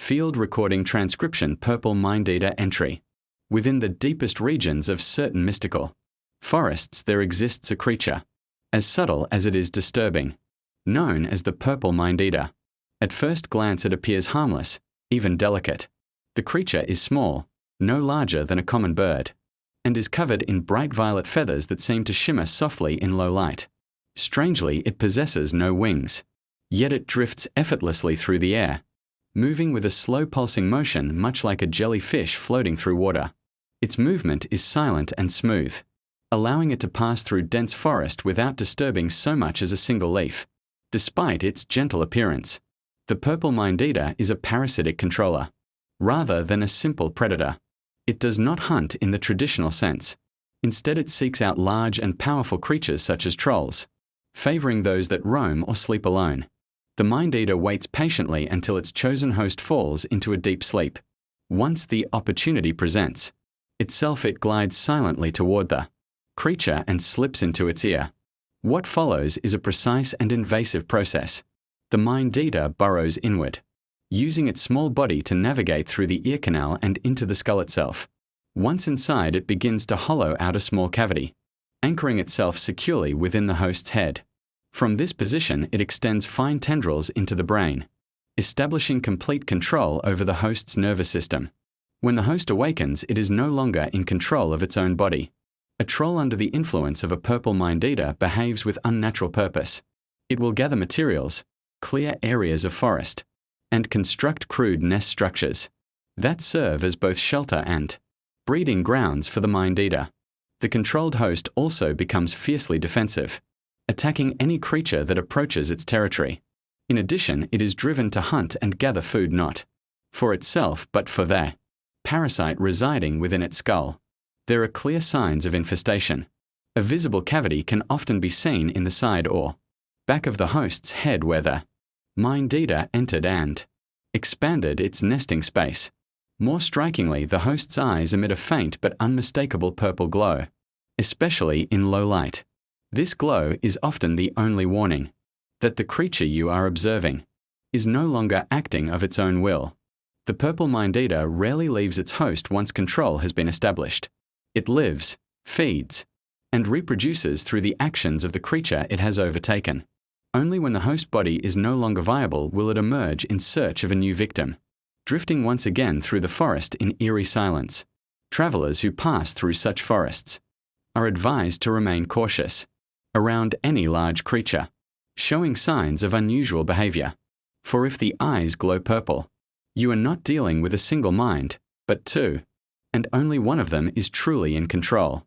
Field recording transcription purple mindeater entry. Within the deepest regions of certain mystical forests there exists a creature, as subtle as it is disturbing, known as the purple mindeater. At first glance it appears harmless, even delicate. The creature is small, no larger than a common bird, and is covered in bright violet feathers that seem to shimmer softly in low light. Strangely, it possesses no wings, yet it drifts effortlessly through the air, moving with a slow pulsing motion much like a jellyfish floating through water. Its movement is silent and smooth, allowing it to pass through dense forest without disturbing so much as a single leaf. Despite its gentle appearance, the purple mindeater is a parasitic controller, rather than a simple predator. It does not hunt in the traditional sense. Instead, it seeks out large and powerful creatures such as trolls, favoring those that roam or sleep alone. The mindeater waits patiently until its chosen host falls into a deep sleep. Once the opportunity presents itself, it glides silently toward the creature and slips into its ear. What follows is a precise and invasive process. The mindeater burrows inward, using its small body to navigate through the ear canal and into the skull itself. Once inside, it begins to hollow out a small cavity, anchoring itself securely within the host's head. From this position, it extends fine tendrils into the brain, establishing complete control over the host's nervous system. When the host awakens, it is no longer in control of its own body. A troll under the influence of a purple mindeater behaves with unnatural purpose. It will gather materials, clear areas of forest, and construct crude nest structures that serve as both shelter and breeding grounds for the mindeater. The controlled host also becomes fiercely defensive, attacking any creature that approaches its territory. In addition, it is driven to hunt and gather food not for itself but for the parasite residing within its skull. There are clear signs of infestation. A visible cavity can often be seen in the side or back of the host's head where the mindeater entered and expanded its nesting space. More strikingly, the host's eyes emit a faint but unmistakable purple glow, especially in low light. This glow is often the only warning that the creature you are observing is no longer acting of its own will. The purple mindeater rarely leaves its host once control has been established. It lives, feeds, and reproduces through the actions of the creature it has overtaken. Only when the host body is no longer viable will it emerge in search of a new victim, drifting once again through the forest in eerie silence. Travelers who pass through such forests are advised to remain cautious around any large creature showing signs of unusual behavior. For if the eyes glow purple, you are not dealing with a single mind, but two, and only one of them is truly in control.